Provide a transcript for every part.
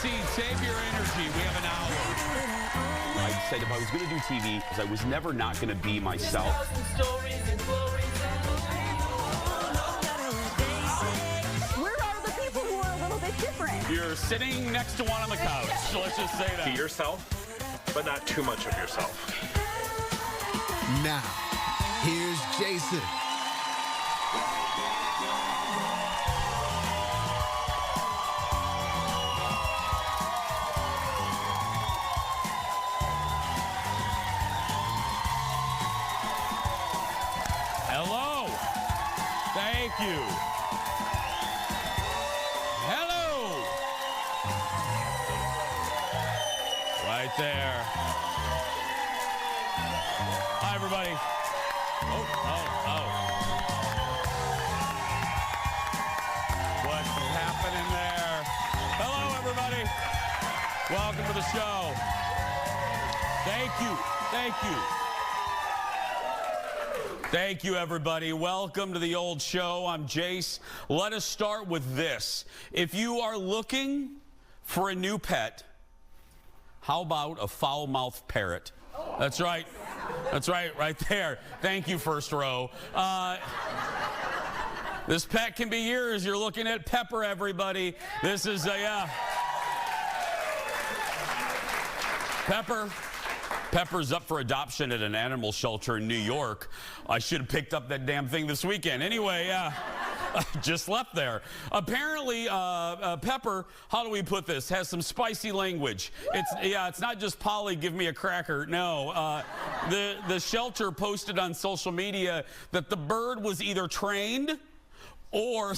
seat. Save your energy. We have an hour. I said if I was going to do TV, I was never not going to be myself. Where are the people who are a little bit different? You're sitting next to one on the couch. So let's just say that. Be yourself, but not too much of yourself. Now, here's Jason. Hello. Thank you. Hello. Right there. Hi, everybody. Oh. What's happening there? Hello, everybody. Welcome to the show. Thank you. Thank you, everybody. Welcome to the old show. I'm Jace. Let us start with this. If you are looking for a new pet, how about a foul-mouthed parrot? That's right. That's right there. Thank you, first row. This pet can be yours. You're looking at Pepper, everybody. This is, Pepper's up for adoption at an animal shelter in New York. I should have picked up that damn thing this weekend. Anyway, just left there. Apparently, Pepper, how do we put this, has some spicy language. It's not just Polly, give me a cracker. No, the shelter posted on social media that the bird was either trained or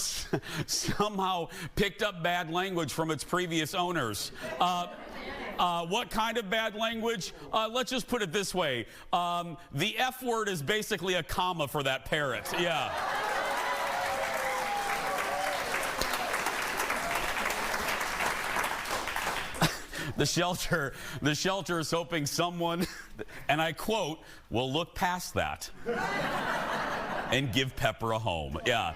somehow picked up bad language from its previous owners. What kind of bad language? Let's just put it this way. The F word is basically a comma for that parrot. Yeah. The shelter is hoping someone, and I quote, will look past that and give Pepper a home. Yeah.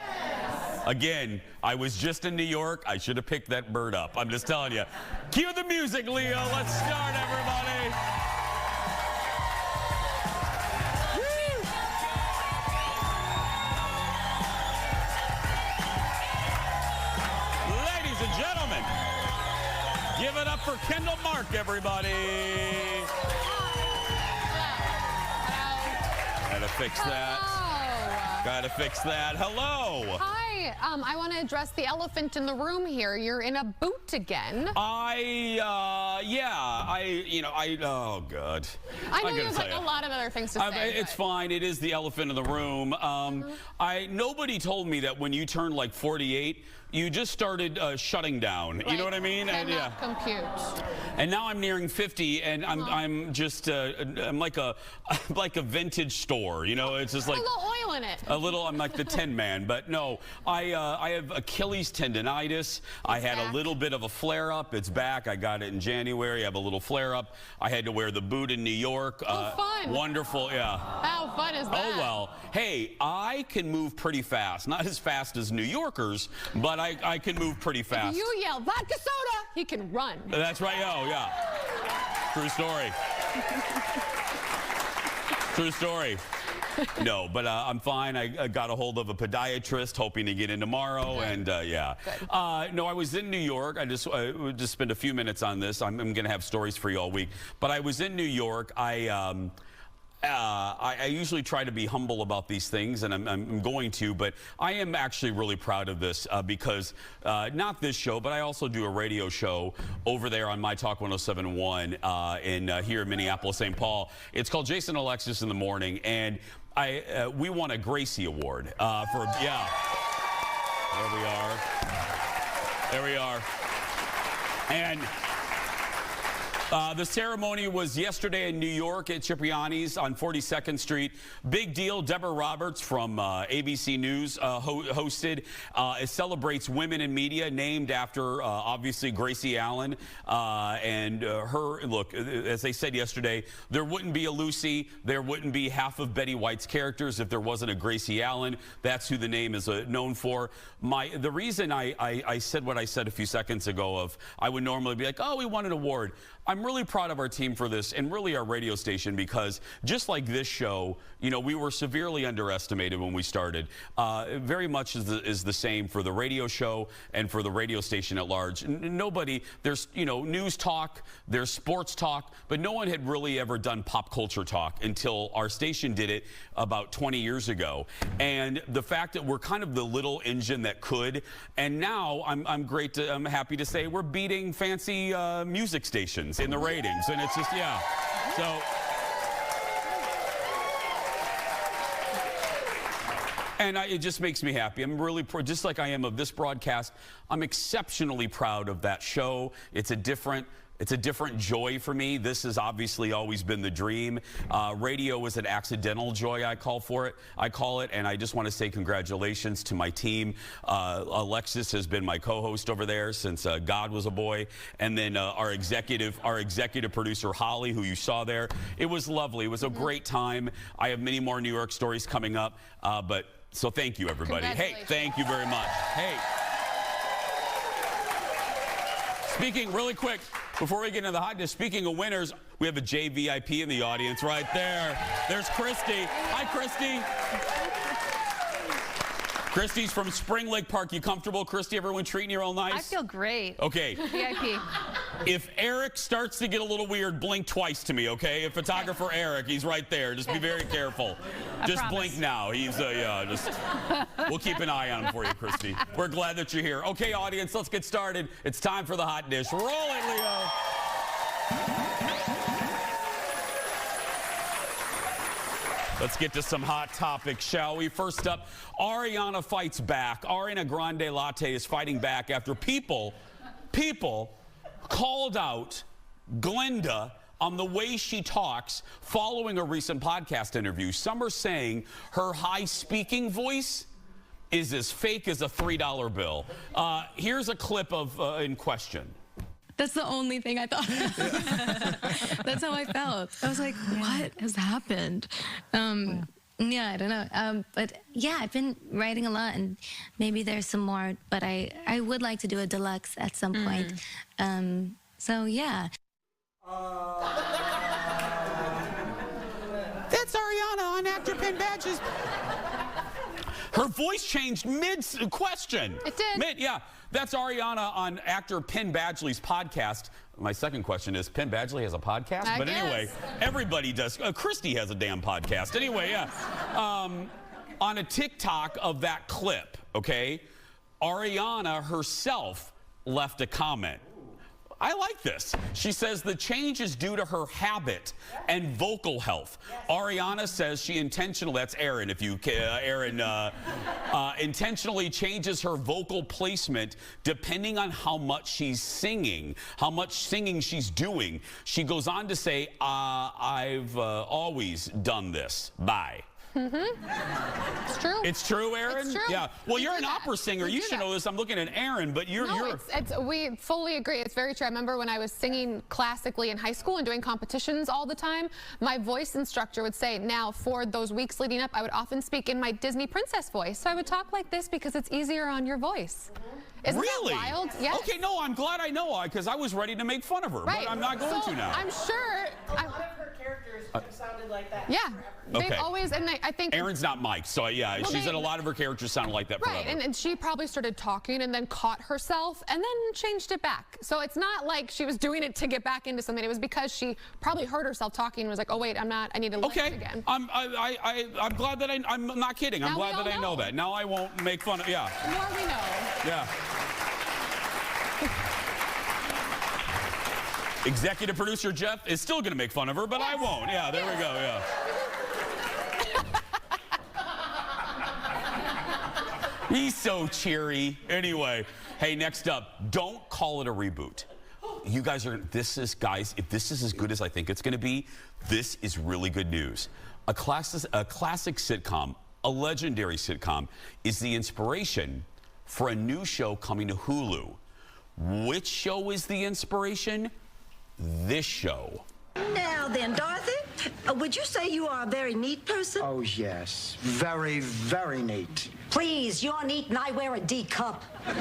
Again, I was just in New York. I should have picked that bird up. I'm just telling you. Cue the music, Leo. Let's start, everybody. Woo. Ladies and gentlemen, give it up for Kendall Mark, everybody. Gotta fix that. Gotta fix that. Hello. Hi. I want to address the elephant in the room here. You're in a boot again. Oh, God. I know you have like a lot of other things to say. It's fine. It is the elephant in the room. Nobody told me that when you turned like 48, you just started shutting down. Right. You know what I mean? Cannot compute. And now I'm nearing 50, and I'm just I'm like a vintage store. You know, it's just like a little oil in it. I'm like the Tin Man, but no, I have Achilles tendonitis. I had a little bit of a flare up. It's back. I got it in January. I have a little flare up. I had to wear the boot in New York. Oh, fun. Wonderful, yeah. How fun is that? Oh, well. Hey, I can move pretty fast. Not as fast as New Yorkers, but I can move pretty fast. If you yell, vodka soda, he can run. That's right. Oh, yeah. True story. True story. No, but I'm fine. I got a hold of a podiatrist, hoping to get in tomorrow, and yeah. No, I was in New York. I just spent a few minutes on this. I'm going to have stories for you all week. But I was in New York. I usually try to be humble about these things, and I'm going to, but I am actually really proud of this because not this show, but I also do a radio show over there on My Talk 107.1 here in Minneapolis, St. Paul. It's called Jason Alexis in the Morning, and we won a Gracie Award for, yeah. There we are. There we are. And The ceremony was yesterday in New York at Cipriani's on 42nd Street. Big deal. Deborah Roberts from ABC News hosted. It celebrates women in media, named after, obviously, Gracie Allen. And her, look, as they said yesterday, there wouldn't be a Lucy, there wouldn't be half of Betty White's characters if there wasn't a Gracie Allen. That's who the name is known for. The reason I said what I said a few seconds ago of I would normally be like, oh, we won an award. I'm really proud of our team for this, and really our radio station, because just like this show, you know, we were severely underestimated when we started. Very much is the same for the radio show and for the radio station at large. Nobody, there's, you know, news talk, there's sports talk, but no one had really ever done pop culture talk until our station did it about 20 years ago. And the fact that we're kind of the little engine that could, and now I'm happy to say we're beating fancy music stations in the ratings, and it's just, yeah. So, and it just makes me happy. I'm really, just like I am of this broadcast, I'm exceptionally proud of that show. It's a different joy for me. This has obviously always been the dream. Radio was an accidental joy, I call it, and I just want to say congratulations to my team. Alexis has been my co-host over there since God was a boy, and then our executive producer Holly, who you saw there. It was lovely. It was a great time. I have many more New York stories coming up, so thank you, everybody. Hey, thank you very much. Hey. Speaking really quick, before we get into the hot dish, speaking of winners, we have a JVIP in the audience right there. There's Christy. Hi, Christy. Christy's from Spring Lake Park. You comfortable, Christy? Everyone treating you real nice? I feel great. Okay. VIP. If Eric starts to get a little weird, blink twice to me, okay? If photographer Eric, he's right there. Just be very careful. Just blink now. He's, we'll keep an eye on him for you, Christy. We're glad that you're here. Okay, audience, let's get started. It's time for the hot dish. Roll it, Leo. Let's get to some hot topics, shall we? First up, Ariana fights back. Ariana Grande Latte is fighting back after people called out Glenda on the way she talks following a recent podcast interview. Some are saying her high speaking voice is as fake as a $3 bill. Here's a clip of in question. That's the only thing I thought. That's how I felt. I was like, what has happened? Yeah, I don't know. But yeah, I've been writing a lot, and maybe there's some more, but I would like to do a deluxe at some point. So yeah. That's Ariana on Actor Pin Badges. Her voice changed mid-question. It did. Yeah. That's Ariana on actor Penn Badgley's podcast. My second question is, Penn Badgley has a podcast? I but guess. Anyway, everybody does. Christy has a damn podcast. Anyway, yeah. On a TikTok of that clip, okay, Ariana herself left a comment. I like this. She says the change is due to her habit and vocal health. Ariana says she intentionally, that's Erin, if you, Erin, intentionally changes her vocal placement depending on how much she's singing, how much singing she's doing. She goes on to say, I've always done this. Bye. It's true. It's true, Erin? It's true. Yeah. Well, We you're do an that. opera singer. We You do should that. know this. I'm looking at Erin, but we fully agree. It's very true. I remember when I was singing classically in high school and doing competitions all the time, my voice instructor would say, now for those weeks leading up, I would often speak in my Disney princess voice. So I would talk like this because it's easier on your voice. Isn't really? that wild? Yes. Okay, no, I'm glad I know, because I was ready to make fun of her, Right. but I'm not going to now. I'm sure. A lot of her characters sounded like that. Yeah. Okay. They've always, and I think. Erin's not Mike, so yeah, Well, she said a lot of her characters sounded like that Right, forever. and she probably started talking and then caught herself and then changed it back. So it's not like she was doing it to get back into something. It was because she probably heard herself talking and was like, oh wait, I need to listen again. I'm glad that I'm not kidding. I'm Now we glad that all I know know. that. Now I won't make fun of, yeah. The more we know. Yeah. Executive producer Jeff is still going to make fun of her, but I won't. Yeah, there we go, yeah. He's so cheery. Anyway, hey, next up, don't call it a reboot. You guys are, guys, if this is as good as I think it's going to be, this is really good news. A classic sitcom, a legendary sitcom, is the inspiration for a new show coming to Hulu. Which show is the inspiration? This show. Now then, Dorothy, would you say you are a very neat person? Oh, yes. Very, very neat. Please, you're neat and I wear a D cup. Yep.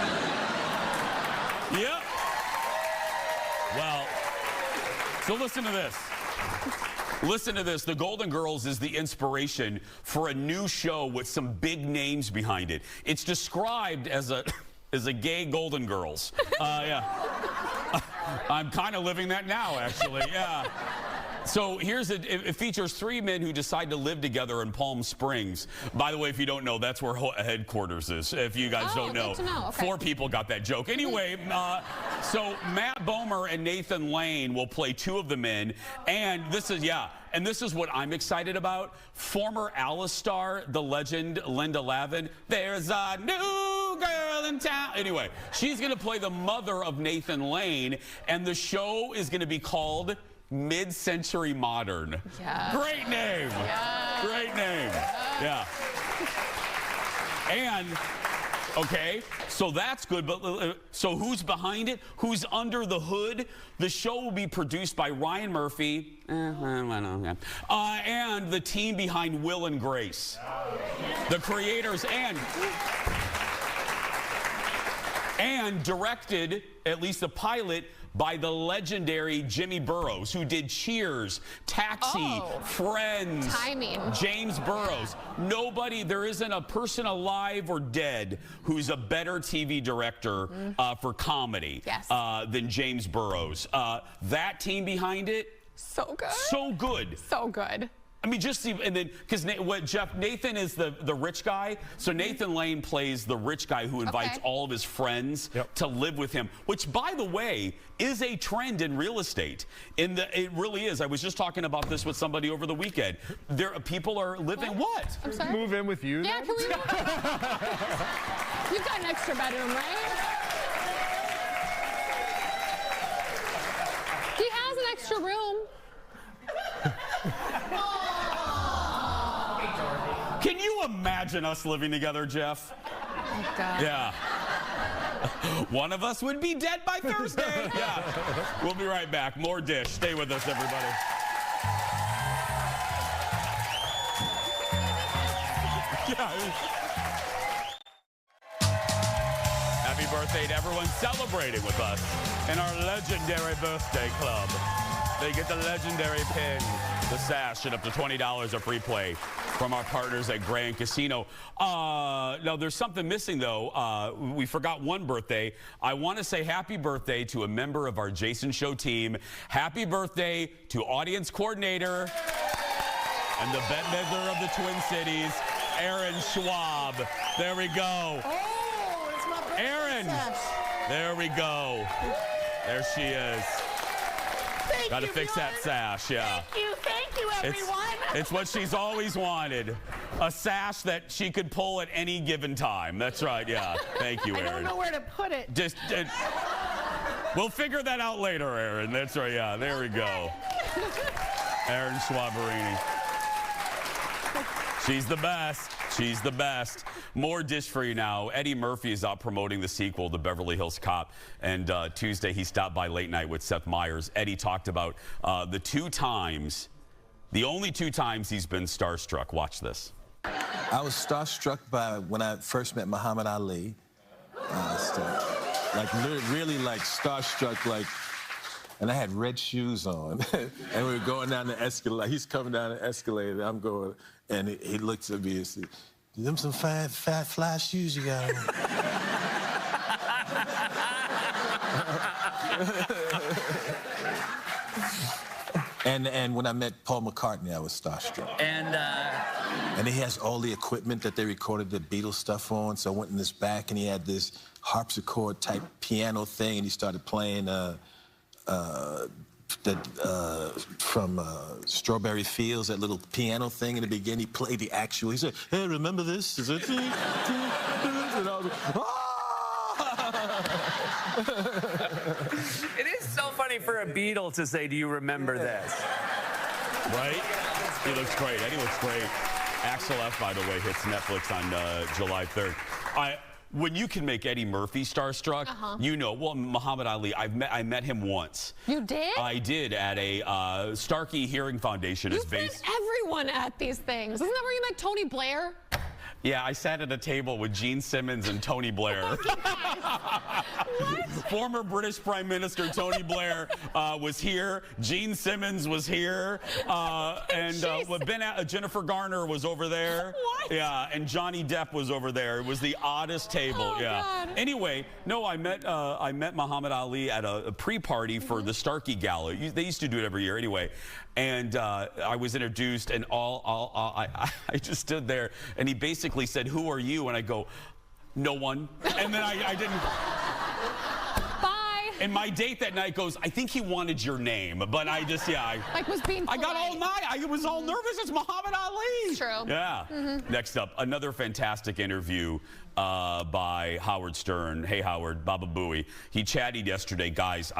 Well, so listen to this. Listen to this. The Golden Girls is the inspiration for a new show with some big names behind it. It's described as a gay Golden Girls. Yeah. I'm kind of living that now, actually. Yeah. So it features 3 men who decide to live together in Palm Springs. By the way, if you don't know, that's where headquarters is. If you guys don't know. Good to know. Okay. 4 people got that joke. Anyway, so Matt Bomer and Nathan Lane will play 2 of the men. And this is what I'm excited about. Former Alice star, the legend Linda Lavin. There's a new girl in town. Anyway, she's going to play the mother of Nathan Lane. And the show is going to be called Mid-Century Modern. Yeah. Great name. Yeah. Great name. Yeah. And, okay, so that's good, but so who's behind it? Who's under the hood? The show will be produced by Ryan Murphy and the team behind Will and Grace. The creators and directed, at least the pilot, by the legendary Jimmy Burrows, who did Cheers, Taxi, Friends. Timing. James Burrows. There isn't a person alive or dead who's a better TV director for comedy than James Burrows. That team behind it, so good. So good. So good. I mean, just see, and then, because Nathan is the rich guy, so Nathan Lane plays the rich guy who invites all of his friends to live with him, which, by the way, is a trend in real estate. It really is. I was just talking about this with somebody over the weekend. People are living, what? I'm sorry? Move in with you? Yeah, then? can we move in? You've got an extra bedroom, right? He has an extra room. Can you imagine us living together, Jeff? Oh, God. Yeah. One of us would be dead by Thursday. Yeah. We'll be right back. More Dish. Stay with us, everybody. Happy birthday to everyone celebrating with us in our legendary birthday club. They get the legendary pin, the sash, and up to $20 of free play from our partners at Grand Casino. Now, there's something missing, though. We forgot one birthday. I want to say happy birthday to a member of our Jason Show team. Happy birthday to audience coordinator and the bette-midler of the Twin Cities, Aaron Schwab. There we go. Oh, it's my birthday. Aaron. There we go. There she is. Got to fix that sash, yeah. Thank you, everyone. It's what she's always wanted. A sash that she could pull at any given time. That's right, yeah. Thank you, Aaron. I don't know where to put it. We'll figure that out later, Aaron. That's right, yeah. There we go. Aaron Schwaberini. She's the best. She's the best. More Dish for you now. Eddie Murphy is out promoting the sequel to Beverly Hills Cop. And Tuesday, he stopped by Late Night with Seth Meyers. Eddie talked about the only 2 times he's been starstruck. Watch this. I was starstruck by when I first met Muhammad Ali. Really like starstruck, like, and I had red shoes on. And we were going down the escalator. He's coming down the escalator. I'm going, and he looks at me and said, "Them some fat, fly shoes you got on." And when I met Paul McCartney, I was starstruck. And he has all the equipment that they recorded the Beatles stuff on. So I went in this back, and he had this harpsichord type piano thing, and he started playing from Strawberry Fields, that little piano thing in the beginning. He played the actual. He said, "Hey, remember this? Is it?" And I was like, "Ah!" It is so funny for a Beatle to say, do you remember this? Right? He looks great. Eddie looks great. Axel F, by the way, hits Netflix on July 3rd. When you can make Eddie Murphy starstruck, you know, well, Muhammad Ali, I met him once. You did? I did at a Starkey Hearing Foundation. You've met everyone at these things. Isn't that where you met Tony Blair? Yeah, I sat at a table with Gene Simmons and Tony Blair. What? Former British Prime Minister Tony Blair was here. Gene Simmons was here. Jennifer Garner was over there. What? Yeah, and Johnny Depp was over there. It was the oddest table. Oh, yeah. God. Anyway, no, I met Muhammad Ali at a pre-party for the Starkey Gala. They used to do it every year anyway. And I was introduced, and I just stood there, and he basically said, "Who are you?" And I go, "No one." And then I didn't. Bye. And my date that night goes, "I think he wanted your name," but I just, like was being polite. I got all night. I was all nervous. It's Muhammad Ali. It's true. Yeah. Next up, another fantastic interview by Howard Stern. Hey, Howard, Baba Booey. He chatted yesterday. Guys,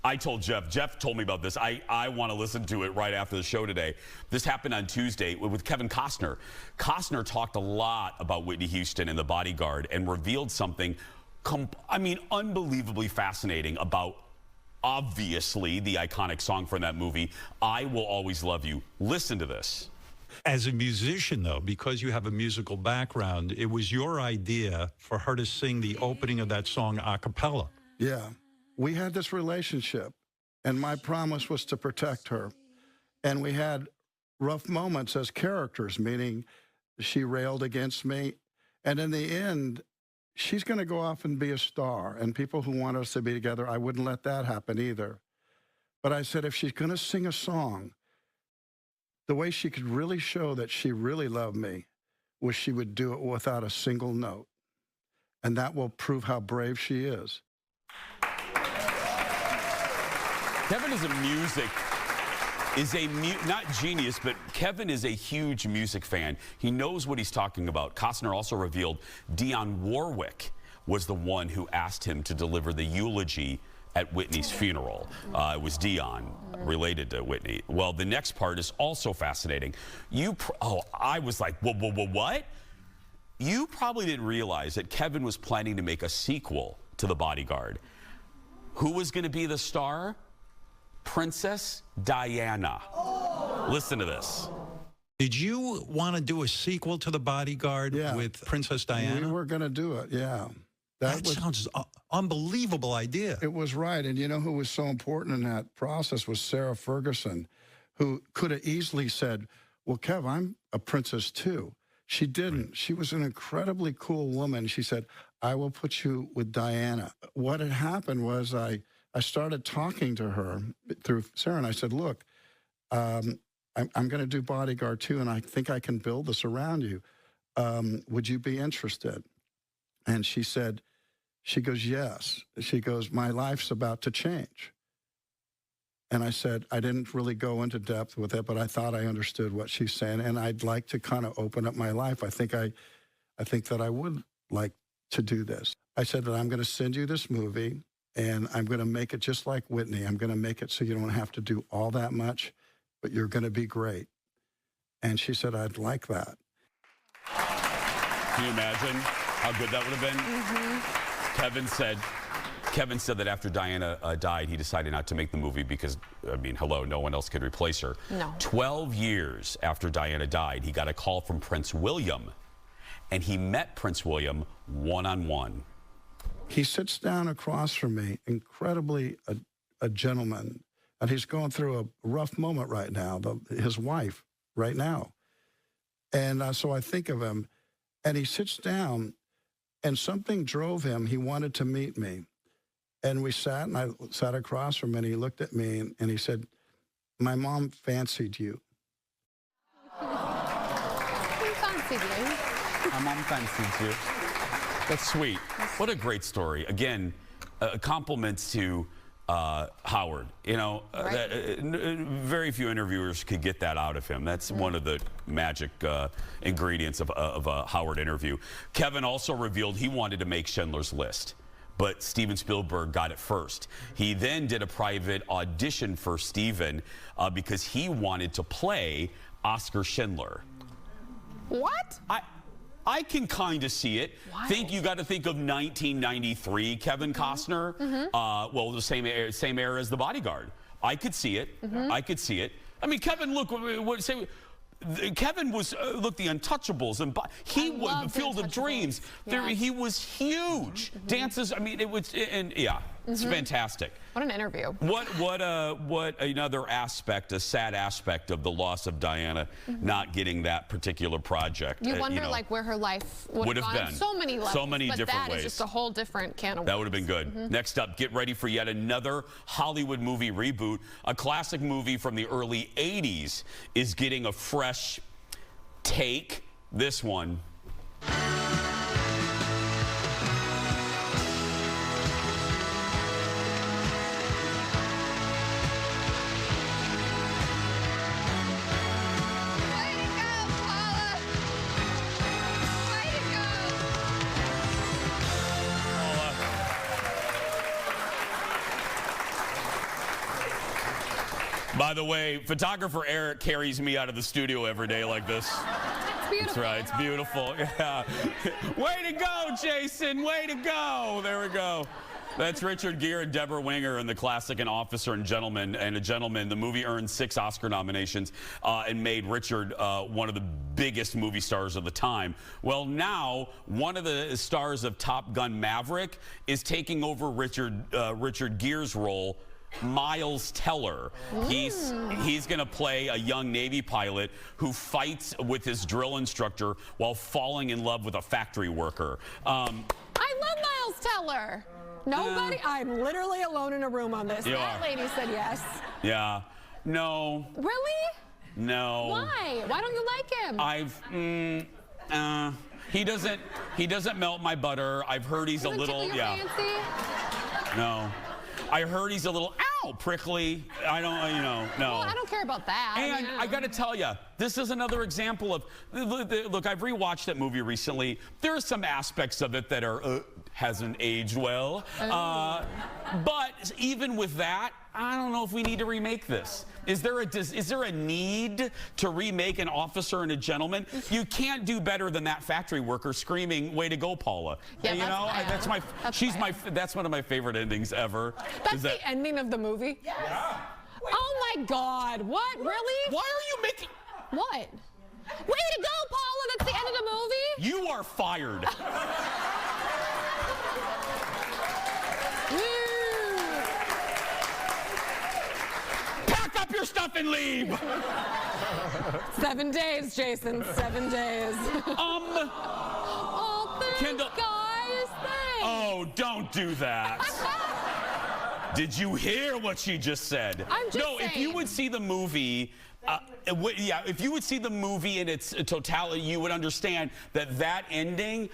I told Jeff told me about this. I want to listen to it right after the show today. This happened on Tuesday with Kevin Costner. Costner talked a lot about Whitney Houston and the Bodyguard and revealed something, unbelievably fascinating about, obviously, the iconic song from that movie, I Will Always Love You. Listen to this. As a musician, though, because you have a musical background, it was your idea for her to sing the opening of that song a cappella. Yeah. We had this relationship, and my promise was to protect her. And we had rough moments as characters, meaning she railed against me. And in the end, she's going to go off and be a star. And people who want us to be together, I wouldn't let that happen either. But I said, if she's going to sing a song, the way she could really show that she really loved me was she would do it without a single note. And that will prove how brave she is. Kevin not genius, but Kevin is a huge music fan. He knows what he's talking about. Costner also revealed Dionne Warwick was the one who asked him to deliver the eulogy at Whitney's funeral. It was Dionne, related to Whitney. Well, the next part is also fascinating. I was like, what? You probably didn't realize that Kevin was planning to make a sequel to The Bodyguard. Who was going to be the star? Princess Diana. Listen to this. Did you want to do a sequel to The Bodyguard with Princess Diana? We were going to do it, yeah. That sounds unbelievable idea. It was right. And you know who was so important in that process was Sarah Ferguson, who could have easily said, well, Kev, I'm a princess too. She didn't. Right. She was an incredibly cool woman. She said, I will put you with Diana. What had happened was I started talking to her through Sarah, and I said, look, I'm going to do Bodyguard too, and I think I can build this around you. Would you be interested? And she said, she goes, yes. She goes, my life's about to change. And I said, I didn't really go into depth with it, but I thought I understood what she's saying, and I'd like to kind of open up my life. I think that I would like to do this. I said that I'm going to send you this movie, and I'm going to make it just like Whitney. I'm going to make it so you don't have to do all that much, but you're going to be great. And she said, I'd like that. Can you imagine how good that would have been? Kevin said that after Diana died, he decided not to make the movie because, hello, no one else could replace her. No. 12 years after Diana died, he got a call from Prince William, and he met Prince William one-on-one. He sits down across from me, incredibly a gentleman, and he's going through a rough moment right now, his wife right now. And so I think of him, and he sits down, and something drove him. He wanted to meet me. And we sat, and I sat across from him, and he looked at me, and he said, my mom fancied you. Who fancied you? My mom fancied you. That's sweet. What a great story. Again, compliments to Howard. You know, right. Very few interviewers could get that out of him. That's one of the magic ingredients of a Howard interview. Kevin also revealed he wanted to make Schindler's List. but Steven Spielberg got it first. He then did a private audition for Steven because he wanted to play Oscar Schindler. What? I can kind of see it. Wow. You got to think of 1993 Kevin Costner. Well, the same era as The Bodyguard. I could see it. I could see it. I mean, Kevin, look, Kevin was The Untouchables, and he was Field of Dreams. He was huge. Dances. I mean, it's fantastic. What an interview. What another aspect, a sad aspect of the loss of Diana not getting that particular project. You wonder like where her life would have been. So many levels. So many different ways. But that is just a whole different can of worms. That would have been good. Next up, get ready for yet another Hollywood movie reboot. A classic movie from the early 80s is getting a fresh take. This one. By the way, photographer Eric carries me out of the studio every day like this. It's beautiful. That's right, it's beautiful. Yeah. Way to go, Jason, way to go. There we go. That's Richard Gere and Deborah Winger in the classic An Officer and Gentleman. And A Gentleman, the movie earned 6 Oscar nominations and made Richard one of the biggest movie stars of the time. Well, now one of the stars of Top Gun Maverick is taking over Richard Gere's role, Miles Teller. He's going to play a young Navy pilot who fights with his drill instructor while falling in love with a factory worker. I love Miles Teller. Nobody, I'm literally alone in a room on this. That lady said yes. Yeah. No. Really? No. Why? Why don't you like him? He doesn't melt my butter. I've heard he's a little, fancy? No. I heard he's a little, prickly. I don't, no. Well, I don't care about that. And I got to tell you, this is another example of, look, I've rewatched that movie recently. There are some aspects of it that are, hasn't aged well. But even with that, I don't know if we need to remake this. Is there a need to remake An Officer and a Gentleman? You can't do better than that factory worker screaming, "Way to go, Paula!" Yeah, that's one of my favorite endings ever. That's the ending of the movie. Yes. Oh my God! What? Really? Why are you making? What? Way to go, Paula! That's the end of the movie. You are fired. Up your stuff and leave. 7 days, Jason. 7 days. Oh, thanks, Kendall. guys. Thanks. Oh, don't do that. Did you hear what she just said? I'm just saying. If you would see the movie, if you would see the movie in its totality, you would understand that ending,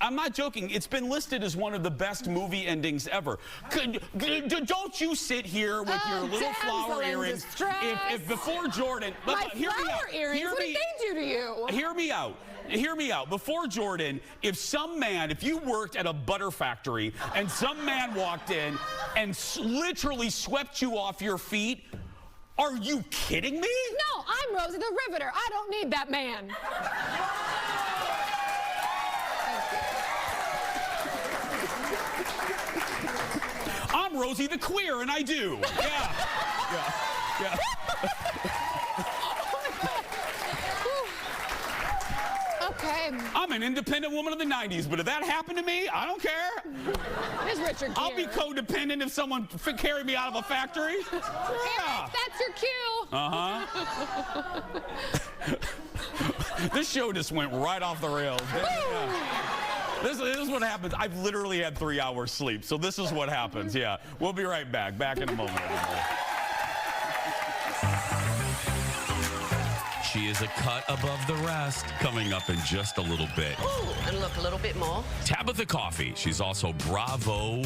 I'm not joking, it's been listed as one of the best movie endings ever. Don't you sit here with your little flower earrings. If before Jordan, hear me out. Earrings, what did they do to you? Hear me out. Hear me out. Before Jordan, if you worked at a butter factory and some man walked in and literally swept you off your feet, are you kidding me? No, I'm Rosie the Riveter. I don't need that man. I'm Rosie the Queer, and I do. Yeah. Okay. I'm an independent woman of the 90s, but if that happened to me, I don't care. There's Richard Gere. I'll be codependent if someone carried me out of a factory. Yeah. That's your cue. This show just went right off the rails. This is what happens. I've literally had 3 hours sleep, so this is what happens. Yeah, we'll be right back. Back in a moment. She is a cut above the rest. Coming up in just a little bit. Ooh, and look a little bit more. Tabatha Coffey, she's also Bravo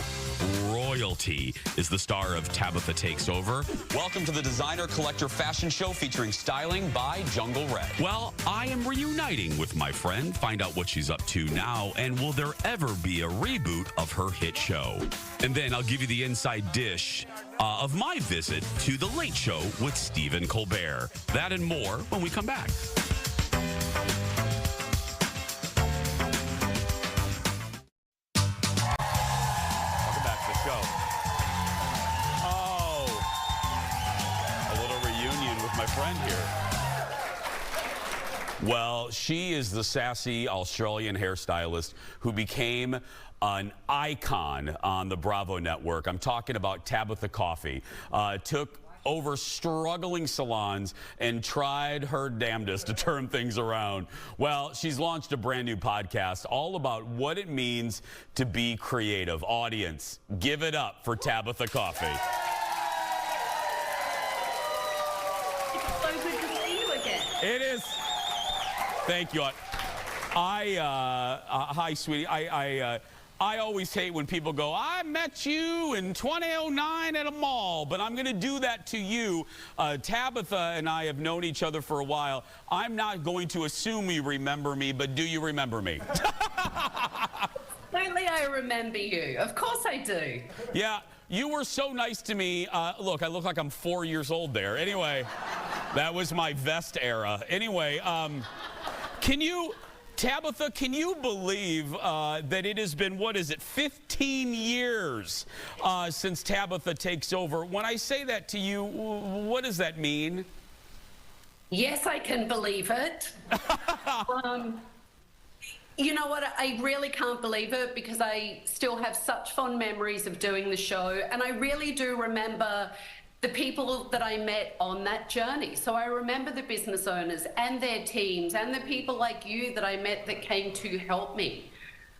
royalty, is the star of Tabatha Takes Over. Welcome to the Designer Collector Fashion Show featuring styling by Jungle Red. Well, I am reuniting with my friend. Find out what she's up to now, and will there ever be a reboot of her hit show? And then I'll give you the inside dish of my visit to The Late Show with Stephen Colbert. That and more when we come back. Welcome back to the show. Oh, a little reunion with my friend here. Well, she is the sassy Australian hairstylist who became an icon on the Bravo network. I'm talking about Tabatha Coffey. Took over struggling salons and tried her damnedest to turn things around. Well, she's launched a brand new podcast all about what it means to be creative. Audience, give it up for Tabatha Coffey. It's so good to see you again. It is. Thank you. Hi, sweetie. I always hate when people go, I met you in 2009 at a mall, but I'm going to do that to you. Tabatha and I have known each other for a while. I'm not going to assume you remember me, but do you remember me? Certainly I remember you. Of course I do. Yeah, you were so nice to me. Look, I look like I'm 4 years old there. Anyway, that was my vest era. Anyway, Tabatha, can you believe that it has been, 15 years since Tabatha Takes Over? When I say that to you, what does that mean? Yes, I can believe it. You know what? I really can't believe it because I still have such fond memories of doing the show. And I really do remember the people that I met on that journey. So I remember the business owners and their teams and the people like you that I met that came to help me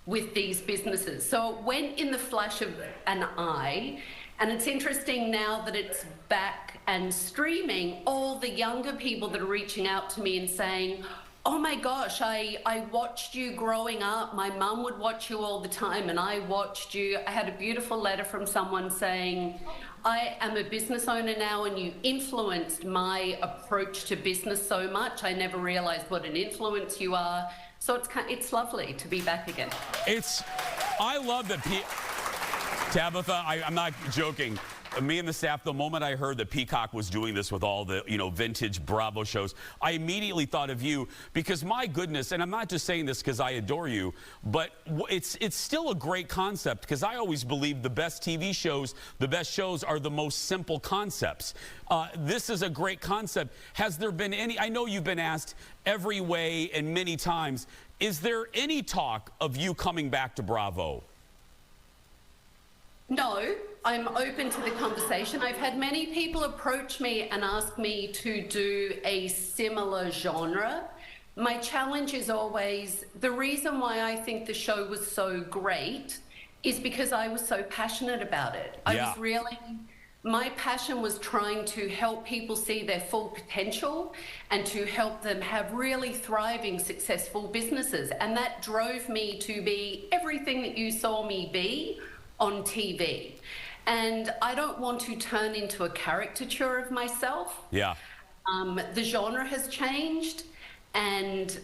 with these businesses. So it went in the flash of an eye. And it's interesting now that it's back and streaming, all the younger people that are reaching out to me and saying, oh my gosh, I watched you growing up. My mum would watch you all the time and I watched you. I had a beautiful letter from someone saying, I am a business owner now and you influenced my approach to business so much. I never realized what an influence you are. So it's lovely to be back again. I love that, Tabatha, I'm not joking. Me and the staff, the moment I heard that Peacock was doing this with all the, vintage Bravo shows, I immediately thought of you because, my goodness, and I'm not just saying this because I adore you, but it's still a great concept because I always believe the best TV shows, the best shows are the most simple concepts. This is a great concept. Has there been any, I know you've been asked every way and many times, is there any talk of you coming back to Bravo? No, I'm open to the conversation. I've had many people approach me and ask me to do a similar genre. My challenge is always, the reason why I think the show was so great is because I was so passionate about it. My passion was trying to help people see their full potential and to help them have really thriving, successful businesses. And that drove me to be everything that you saw me be on TV. And I don't want to turn into a caricature of myself. Yeah. The genre has changed and,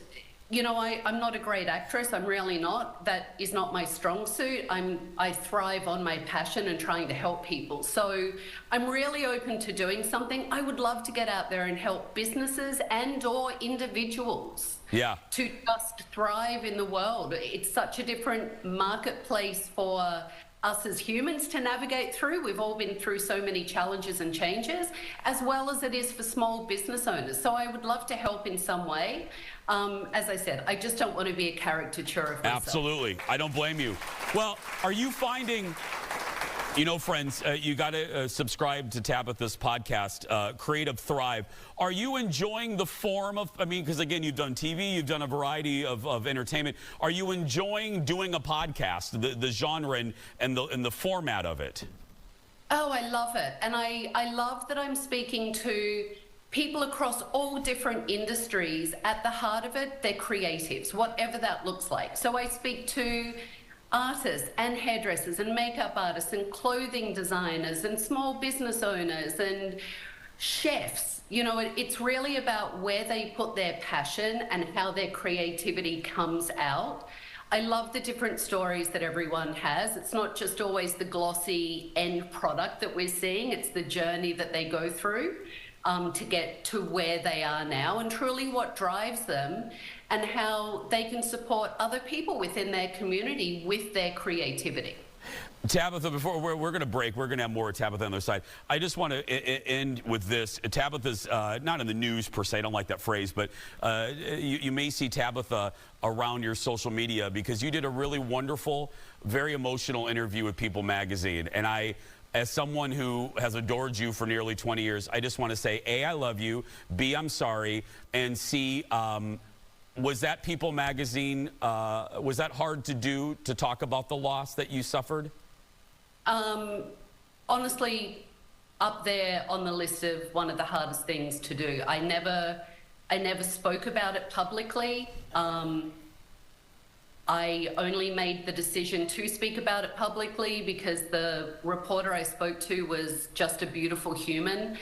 I'm not a great actress. I'm really not. That is not my strong suit. I thrive on my passion and trying to help people. So I'm really open to doing something. I would love to get out there and help businesses and or individuals to just thrive in the world. It's such a different marketplace for us as humans to navigate through. We've all been through so many challenges and changes, as well as it is for small business owners. So I would love to help in some way. As I said, I just don't want to be a caricature of myself. Absolutely. I don't blame you. Well, are you finding, friends, you got to subscribe to Tabatha's podcast, Creative Thrive. Are you enjoying the form of, because again, you've done TV, you've done a variety of entertainment. Are you enjoying doing a podcast, the genre and the format of it? Oh, I love it. And I love that I'm speaking to people across all different industries, at the heart of it, they're creatives, whatever that looks like. So I speak to artists and hairdressers and makeup artists and clothing designers and small business owners and chefs. You know, it's really about where they put their passion and how their creativity comes out. I love the different stories that everyone has. It's not just always the glossy end product that we're seeing, it's the journey that they go through to get to where they are now, and truly what drives them and how they can support other people within their community with their creativity. Tabitha, before we're going to break, we're going to have more Tabitha on the other side. I just want to end with this. Tabitha's not in the news per se, I don't like that phrase, but you may see Tabitha around your social media because you did a really wonderful, very emotional interview with People magazine. And as someone who has adored you for nearly 20 years, I just want to say, A, I love you, B, I'm sorry, and C, was that People magazine, was that hard to do, to talk about the loss that you suffered? Honestly, up there on the list of one of the hardest things to do. I never spoke about it publicly. I only made the decision to speak about it publicly because the reporter I spoke to was just a beautiful human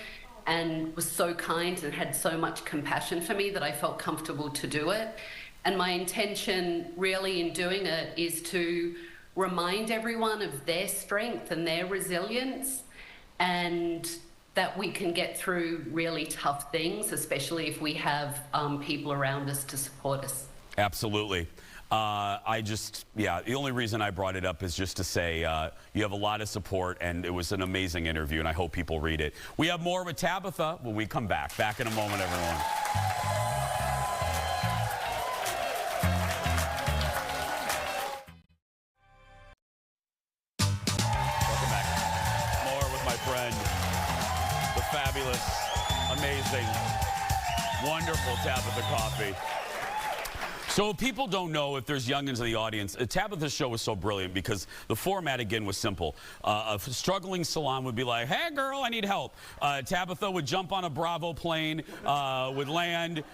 and was so kind and had so much compassion for me that I felt comfortable to do it. And my intention really in doing it is to remind everyone of their strength and their resilience, and that we can get through really tough things, especially if we have people around us to support us. Absolutely. The only reason I brought it up is just to say you have a lot of support, and it was an amazing interview, and I hope people read it. We have more with Tabitha when we come back. Back in a moment, everyone. Welcome back. More with my friend, the fabulous, amazing, wonderful Tabatha Coffey. So people don't know, if there's youngins in the audience, Tabitha's show was so brilliant because the format, again, was simple. A struggling salon would be like, hey, girl, I need help. Tabitha would jump on a Bravo plane, would land,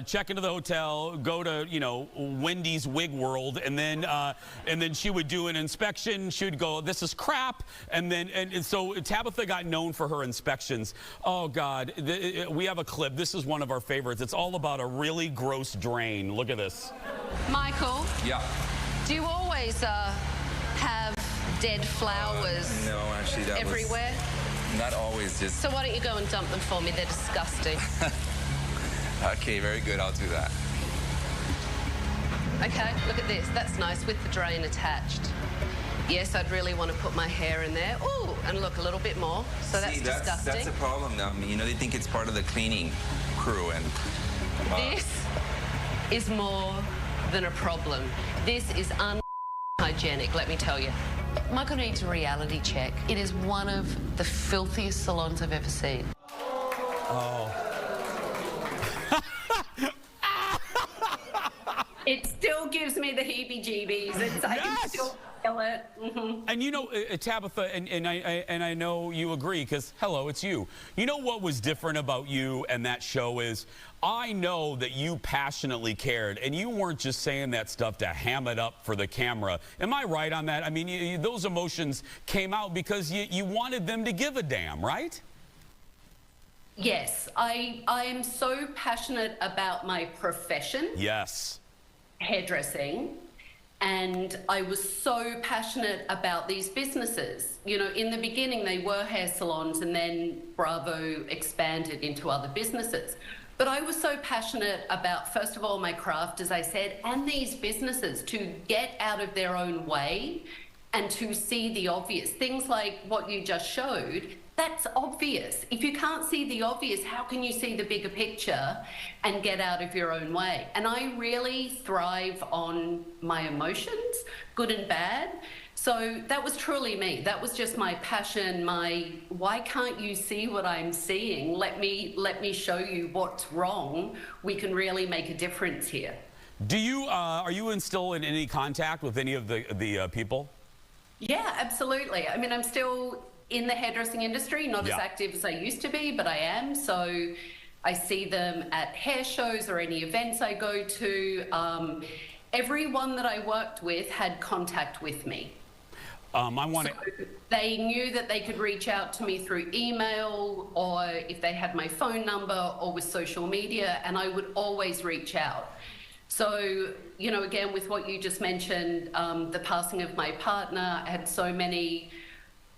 check into the hotel, go to, Wendy's Wig World, and then she would do an inspection. She would go, this is crap. And so Tabitha got known for her inspections. Oh, God. We have a clip. This is one of our favorites. It's all about a really gross drain. Look at this. Michael? Yeah. Do you always have dead flowers no, actually, that everywhere? Not always, just... So why don't you go and dump them for me? They're disgusting. Okay, very good. I'll do that. Okay, look at this. That's nice with the drain attached. Yes, I'd really want to put my hair in there. Ooh, and look, a little bit more. So that's disgusting. That's a problem now. They think it's part of the cleaning crew, and... This is more than a problem. This is unhygienic, let me tell you. Michael needs a reality check. It is one of the filthiest salons I've ever seen. Oh. It still gives me the heebie-jeebies. I can still feel it. Mm-hmm. And Tabitha, and I know you agree, because, hello, it's you. You know what was different about you and that show is, I know that you passionately cared, and you weren't just saying that stuff to ham it up for the camera. Am I right on that? I mean, those emotions came out because you wanted them to give a damn, right? Yes, I am so passionate about my profession. Yes. Hairdressing. And I was so passionate about these businesses. In the beginning, they were hair salons, and then Bravo expanded into other businesses. But I was so passionate about, first of all, my craft, as I said, and these businesses to get out of their own way and to see the obvious. Things like what you just showed, that's obvious. If you can't see the obvious, how can you see the bigger picture and get out of your own way? And I really thrive on my emotions, good and bad. So that was truly me. That was just my passion, why can't you see what I'm seeing? Let me show you what's wrong. We can really make a difference here. Do you, are you still in any contact with any of the people? Yeah, absolutely. I mean, I'm still in the hairdressing industry, not as active as I used to be, but I am. So I see them at hair shows or any events I go to. Everyone that I worked with had contact with me. So they knew that they could reach out to me through email, or if they had my phone number, or with social media, and I would always reach out. So, you know, again, with what you just mentioned, the passing of my partner, I had so many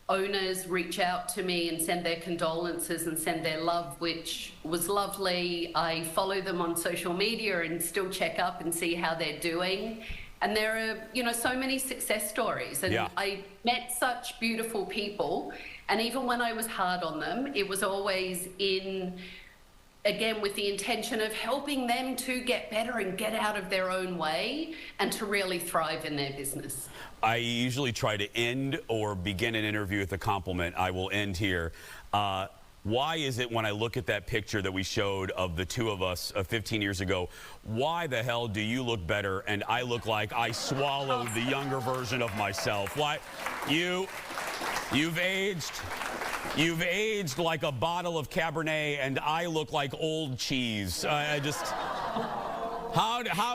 owners reach out to me and send their condolences and send their love, which was lovely. I follow them on social media and still check up and see how they're doing. And there are, you know, so many success stories. And I met such beautiful people. And even when I was hard on them, it was always again, with the intention of helping them to get better and get out of their own way and to really thrive in their business. I usually try to end or begin an interview with a compliment. I will end here. Why is it when I look at that picture that we showed of the two of us 15 years ago, why the hell do you look better and I look like I swallowed the younger version of myself? Why? You've aged. You've aged like a bottle of Cabernet and I look like old cheese. How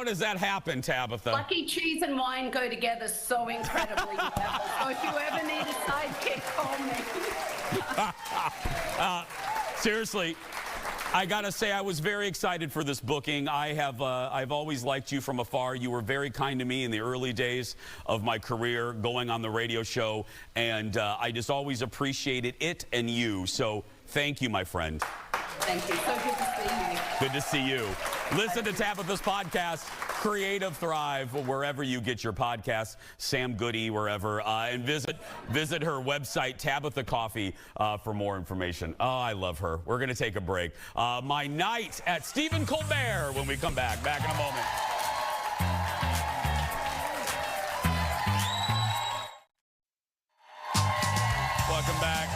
does that happen, Tabitha? Lucky cheese and wine go together so incredibly well. So if you ever need a sidekick, call me. Seriously, I gotta say I was very excited for this booking. I've always liked you from afar. You were very kind to me in the early days of my career going on the radio show, and I just always appreciated it and you. So thank you, my friend. Thank you. So good to see you. Good to see you. Listen to Tabitha's podcast, Creative Thrive, wherever you get your podcasts, Sam Goody, wherever, and visit her website, Tabatha Coffey, for more information. Oh, I love her. We're going to take a break. My night at Stephen Colbert when we come back. Back in a moment. Welcome back.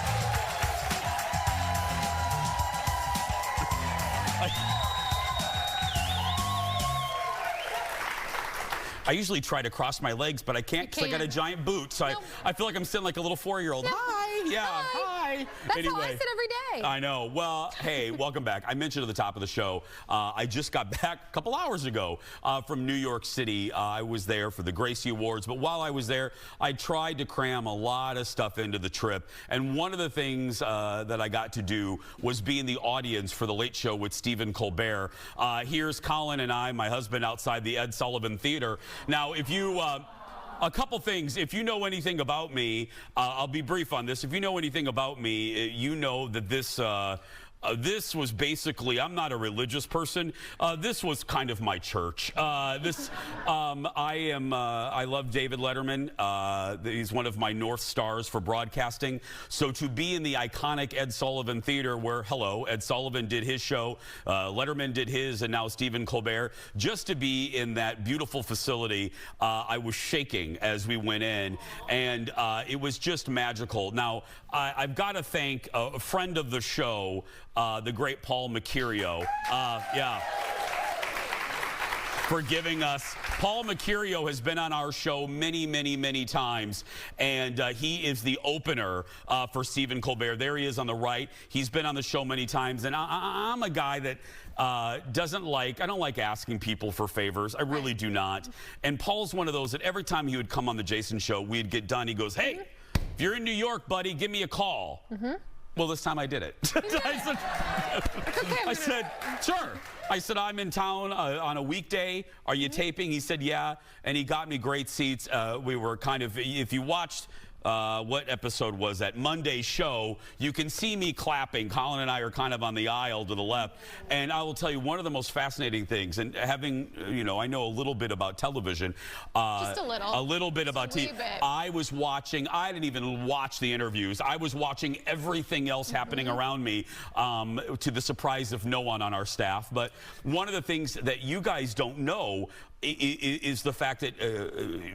I usually try to cross my legs, but I can't because I got a giant boot. So I feel like I'm sitting like a little 4-year-old. Hi. Yeah. Hi. That's anyway, how I sit every day. I know. Well, hey, welcome back. I mentioned at the top of the show, I just got back a couple hours ago from New York City. I was there for the Gracie Awards. But while I was there, I tried to cram a lot of stuff into the trip. And one of the things that I got to do was be in the audience for The Late Show with Stephen Colbert. Here's Colin and I, my husband, outside the Ed Sullivan Theater. Now, if you, a couple things, if you know anything about me, I'll be brief on this. If you know anything about me, you know that this was basically, I'm not a religious person. This was kind of my church. I love David Letterman. He's one of my North Stars for broadcasting. So to be in the iconic Ed Sullivan Theater where, Ed Sullivan did his show, Letterman did his, and now Stephen Colbert, just to be in that beautiful facility, I was shaking as we went in, and it was just magical. Now, I've got to thank a friend of the show, the great Paul Mercurio, for giving us. Paul Mercurio has been on our show many, many, many times, and he is the opener for Stephen Colbert. There he is on the right. He's been on the show many times, and I'm a guy that I don't like asking people for favors. I really do not. And Paul's one of those that every time he would come on the Jason Show, we'd get done. He goes, hey, if you're in New York, buddy, give me a call. Well, this time I did it. I said, sure. I said, I'm in town on a weekday. Are you taping? He said, yeah. And he got me great seats. We were kind of, if you watched what episode was that? Monday's show, you can see me clapping. Colin and I are kind of on the aisle to the left. And I will tell you, one of the most fascinating things, and having, I know a little bit about television. Just a little. A little bit about TV. I was watching, I didn't even watch the interviews. I was watching everything else happening around me, to the surprise of no one on our staff. But one of the things that you guys don't know is the fact that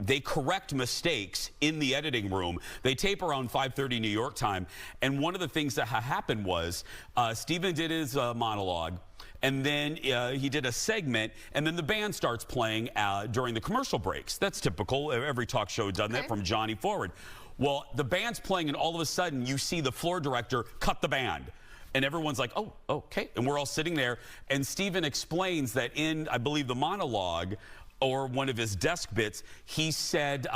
they correct mistakes in the editing room. They tape around 5:30 New York time, and one of the things that happened was Stephen did his monologue, and then he did a segment, and then the band starts playing during the commercial breaks. That's typical. Every talk show done that from Johnny forward. Well, the band's playing, and all of a sudden you see the floor director cut the band. And everyone's like, oh, okay. And we're all sitting there. And Stephen explains that in, I believe, the monologue or one of his desk bits, he said,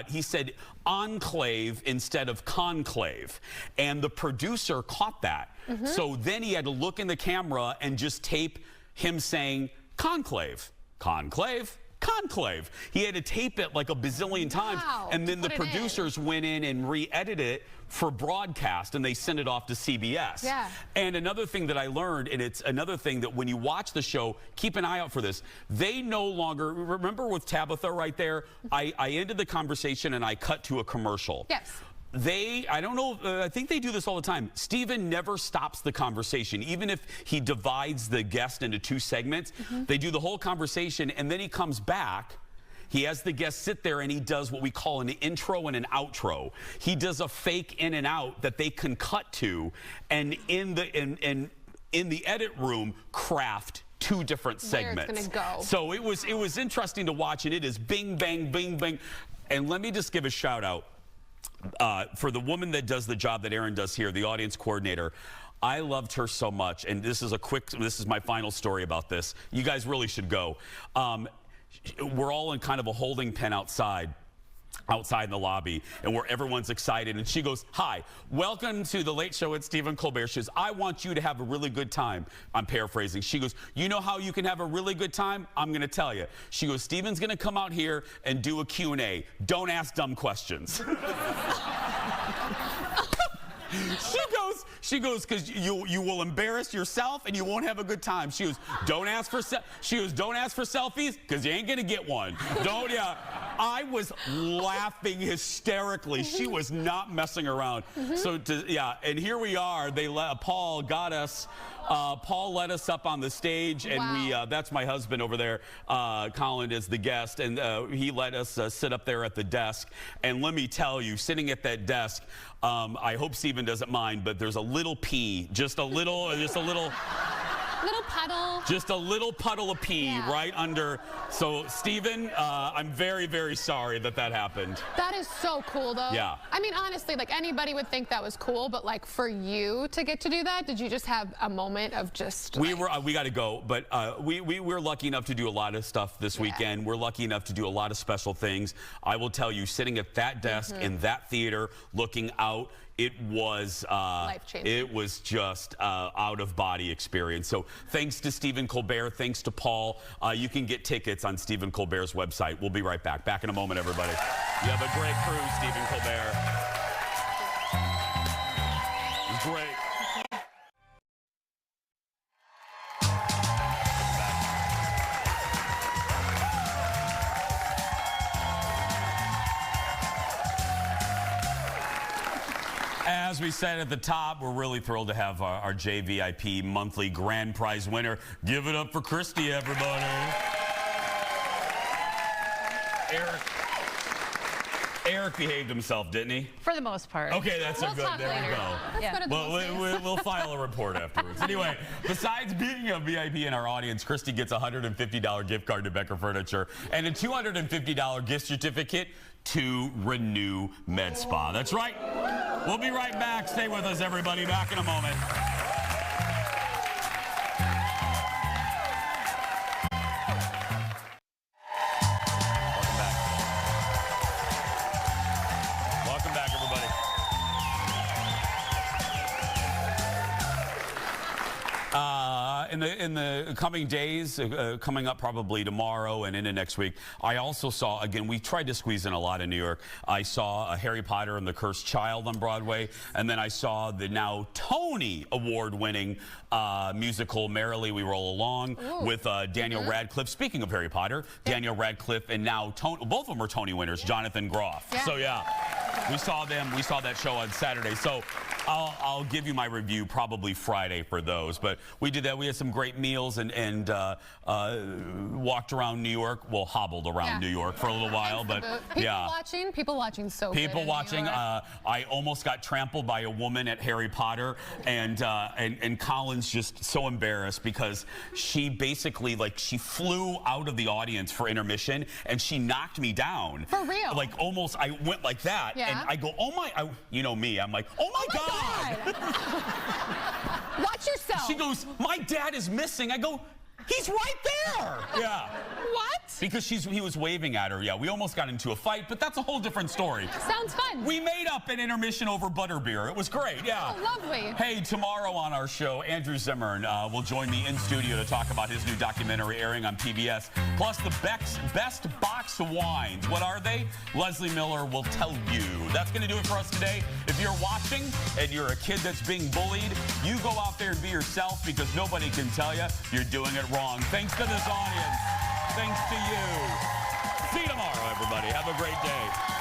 he said enclave instead of conclave. And the producer caught that. So then he had to look in the camera and just tape him saying conclave, conclave, conclave. He had to tape it like a bazillion times. And then the producers went in and re-edited it for broadcast, and they sent it off to CBS. And another thing that I learned, and it's another thing that when you watch the show, keep an eye out for this. They no longer, remember with Tabitha right there, I ended the conversation and I cut to a commercial. I don't know, I think they do this all the time. Stephen never stops the conversation. Even if he divides the guest into 2 segments, they do the whole conversation, and then he comes back. He has the guest sit there and he does what we call an intro and an outro. He does a fake in and out that they can cut to, and in the edit room craft 2 different segments. Where it's gonna go. So it was interesting to watch, and it is bing, bang, bing, bang. And let me just give a shout out for the woman that does the job that Aaron does here, the audience coordinator. I loved her so much, and this is my final story about this. You guys really should go. We're all in kind of a holding pen outside in the lobby, and where everyone's excited, and she goes, hi, welcome to the Late Show with Stephen Colbert. She says, I want you to have a really good time. I'm paraphrasing. She goes, you know how you can have a really good time? I'm going to tell you. She goes, Stephen's going to come out here and do a Q&A. Don't ask dumb questions. She goes, because you will embarrass yourself and you won't have a good time. She goes, don't ask for selfies because you ain't gonna get one. I was laughing hysterically. She was not messing around. So and here we are. Paul got us. Paul led us up on the stage, and that's my husband over there. Colin is the guest, and he let us sit up there at the desk. And let me tell you, sitting at that desk, I hope Stephen doesn't mind, but there's a little pee, just a little puddle. Just a little puddle of pee right under. So, Stephen, I'm very, very sorry that happened. That is so cool, though. Yeah. I mean, honestly, like, anybody would think that was cool, but, like, for you to get to do that, did you just have a moment of just, we got to go, but we're lucky enough to do a lot of stuff this weekend. We're lucky enough to do a lot of special things. I will tell you, sitting at that desk in that theater, looking out, it was life-changing. It was just out-of-body experience. So thanks to Stephen Colbert, thanks to Paul. You can get tickets on Stephen Colbert's website. We'll be right back. Back in a moment, everybody. You have a great crew, Stephen Colbert. It was great. As we said at the top, we're really thrilled to have our JVIP monthly grand prize winner. Give it up for Christy, everybody. Eric behaved himself, didn't he? For the most part. Okay, that's we'll a good. There we go. Yeah. Well, we'll file a report afterwards. Anyway, besides being a VIP in our audience, Christy gets a $150 gift card to Becker Furniture and a $250 gift certificate to Renew Med Spa. That's right. We'll be right back. Stay with us, everybody. Back in a moment. Welcome back, everybody. In the coming days, coming up probably tomorrow and into next week, I also saw, again, we tried to squeeze in a lot in New York. I saw Harry Potter and the Cursed Child on Broadway, and then I saw the now Tony Award-winning musical Merrily We Roll Along with Daniel Radcliffe. Speaking of Harry Potter, Daniel Radcliffe and now Tony, both of them are Tony winners, Jonathan Groff. So we saw them. We saw that show on Saturday. So I'll give you my review probably Friday for those. But we did that. We had some great meals and walked around New York. Well, hobbled around New York for a little while. But people watching so people good watching. I almost got trampled by a woman at Harry Potter, and Colin's just so embarrassed because she basically she flew out of the audience for intermission and she knocked me down. For real? Like almost. I went like that, and I go, oh my! You know me. I'm like, oh my God! Watch yourself. She goes, my dad is missing. I go, he's right there. Yeah. What? Because he was waving at her. Yeah, we almost got into a fight, but that's a whole different story. Sounds fun. We made up an intermission over butterbeer. It was great, yeah. Oh, lovely. Hey, tomorrow on our show, Andrew Zimmern will join me in studio to talk about his new documentary airing on PBS. Plus, the best box of wines. What are they? Leslie Miller will tell you. That's going to do it for us today. If you're watching and you're a kid that's being bullied, you go out there and be yourself because nobody can tell you you're doing it wrong. Thanks to this audience. Thanks to you. See you tomorrow, everybody. Have a great day.